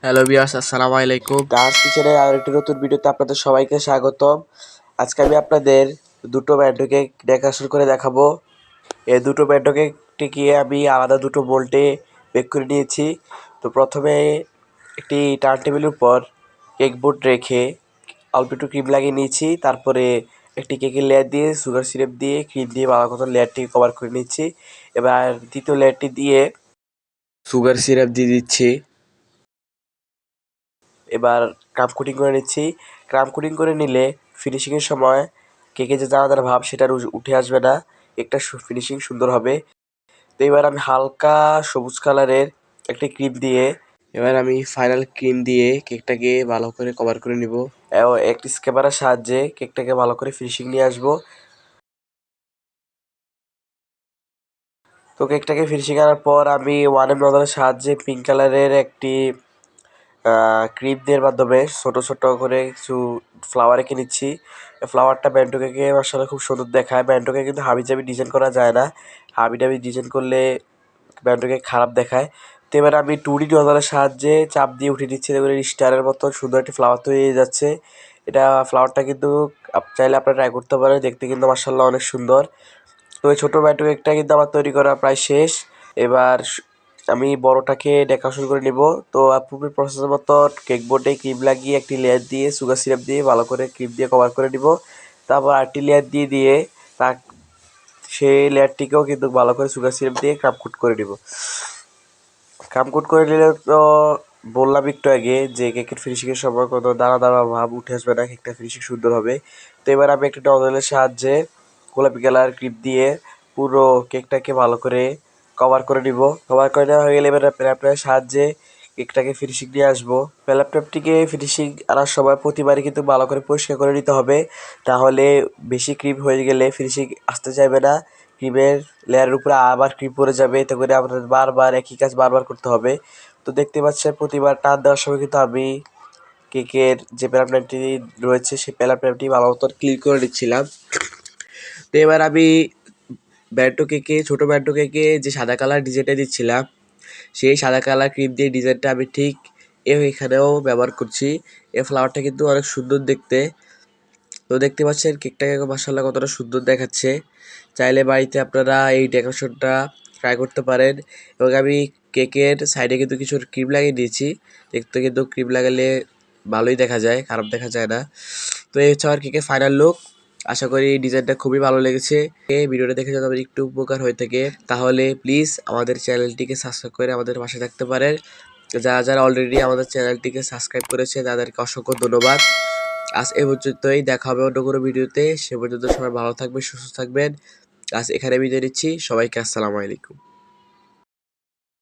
Hello viewers, আসসালামু আলাইকুম। Dance কিচেনের আরেকটি নতুন ভিডিওতে আপনাদের সবাইকে স্বাগতম। আজকে আমি আপনাদের দুটো ব্যান্ডো কেক ডেকোরেশন করে দেখাবো। এই দুটো ব্যান্ডো কেকটিকে আমি আলাদা দুটো মোল্ডে বেক করে নিয়েছি। তো প্রথমে একটি টার্ন টেবিলের উপর কেক বোর্ড রেখে অল্প একটু ক্রিম লাগিয়ে নিয়েছি। তারপরে একটি কেকের লেয়ার দিয়ে সুগার সিরাপ দিয়ে ক্রিম দিয়ে ভালো মতো লেয়ারটিকে কভার করে নিচ্ছি। এবার দ্বিতীয় লেয়ারটি দিয়ে সুগার সিরাপ দিয়ে দিচ্ছি। এবার ক্রাম কোটিং করে নিচ্ছি। ক্রাম কোটিং করে নিলে ফিনিশিংয়ের সময় কেকে যে দানাদার ভাব সেটা আর উঠে আসবে না, একটা ফিনিশিং সুন্দর হবে। তো এবার আমি হালকা সবুজ কালারের একটি ক্রিম দিয়ে ফাইনাল ক্রিম দিয়ে কেকটাকে ভালো করে কভার করে নিব। একটি স্ক্যাবারের সাহায্যে কেকটাকে ভালো করে ফিনিশিং নিয়ে আসবো। তো কেকটাকে ফিনিশিং করার পর আমি ওয়ান নজলের সাহায্যে পিঙ্ক কালারের একটি ক্রিম দিয়ে মাধ্যমে ছোট ছোট করে কিছু ফ্লাওয়ার এঁকে নিচ্ছি। ফ্লাওয়ারটা ব্যান্ডো কেকে মাশাআল্লাহ খুব সুন্দর দেখায়। ব্যান্ডো কেকে কিন্তু হাবিজাবি ডিজাইন করা যায় না, হাবিজাবি ডিজাইন করলে ব্যান্ডো কেক খারাপ দেখায়। তো এবার আমি 2D নজলের সাহায্যে চাপ দিয়ে উঠিয়ে দিচ্ছি, দেখুন স্টারের মতো সুন্দর একটি ফ্লাওয়ার তৈরি হয়ে যাচ্ছে। এটা ফ্লাওয়ারটা কিন্তু চাইলে আপনারা ট্রাই করতে পারেন, দেখতে কিন্তু মাশাআল্লাহ অনেক সুন্দর। তো এই ছোটো ব্যান্ডো কেকটা কিন্তু আমার তৈরি করা প্রায় শেষ। এবার আমি বড়টাকে ডেকোরেশন করে নিব। তো পূর্বের প্রসেসের মতো কেক বোর্ডে ক্রিম লাগিয়ে একটি লেয়ার দিয়ে সুগার সিরাপ দিয়ে ভালো করে ক্রিম দিয়ে কভার করে নিব। তারপর আরেকটি লেয়ার দিয়ে তা সেই লেয়ারটিকেও কিন্তু ভালো করে সুগার সিরাপ দিয়ে কাপকুট করে নিব। কাপকুট করে নিলে তো বললাম একটু আগে যে কেকের ফিনিশিংয়ের সময় কোনো দানা দানা ভাব উঠে আসবে না, কেকটা ফিনিশিং সুন্দর হবে। তো এবার আমি একটি নজলের সাহায্যে গোলাপি কালার ক্রিম দিয়ে পুরো কেকটাকে ভালো করে কভার করে নিব। কভার করে নেওয়া হয়ে গেলে এবার প্যালাপের সাহায্যে কেকটাকে ফিনিশিং নিয়ে আসবো। প্যালাপটিকে ফিনিশিং আনার সময় প্রতিবারই কিন্তু ভালো করে পরিষ্কার করে নিতে হবে, তাহলে বেশি ক্রিম হয়ে গেলে ফিনিশিং আসতে চাইবে না, ক্রিমের লেয়ারের উপরে আবার ক্রিম পড়ে যাবে। এতে করে আমাদের বারবার একই কাজ বারবার করতে হবে। তো দেখতে পাচ্ছেন প্রতিবার টান দেওয়ার সময় কিন্তু আমি কেকের যে প্যালাপটি রয়েছে সেই প্যালাপটি ভালো মতো ক্লিন করে নিচ্ছিলাম। তো এবার আমি ছোটো ব্যান্ডো কেকে যে সাদা কালার ডিজাইনটা দিচ্ছিলাম, সেই সাদা কালার ক্রিম দিয়ে ডিজাইনটা আমি ঠিক এখানেও ব্যবহার করছি। এই ফ্লাওয়ারটা কিন্তু অনেক সুন্দর দেখতে। তো দেখতে পাচ্ছেন কেকটাকে মাশাআল্লাহ কতটা সুন্দর দেখাচ্ছে। চাইলে বাড়িতে আপনারা এই ডেকোরেশনটা ট্রাই করতে পারেন। এবং আমি কেকের সাইডে কিন্তু কিছু ক্রিম লাগিয়ে দিয়েছি, দেখতে কিন্তু ক্রিম লাগালে ভালোই দেখা যায়, খারাপ দেখা যায় না। তো এই হচ্ছে আমার কেকের ফাইনাল লুক। আশা করি এই ডিজাইনটা খুবই ভালো লেগেছে। এই ভিডিওটা দেখে যদি আমাদের একটু উপকার হয়ে থাকে তাহলে প্লিজ আমাদের চ্যানেলটিকে সাবস্ক্রাইব করে আমাদের পাশে থাকতে পারেন। যারা যারা অলরেডি আমাদের চ্যানেলটিকে সাবস্ক্রাইব করেছে তাদেরকে অসংখ্য ধন্যবাদ। আজ এ পর্যন্তই, দেখা হবে অন্য কোনো ভিডিওতে। সে পর্যন্ত সবাই ভালো থাকবেন, সুস্থ থাকবেন। আজ এখানে বিদায় নিচ্ছি, সবাইকে আসসালামু আলাইকুম।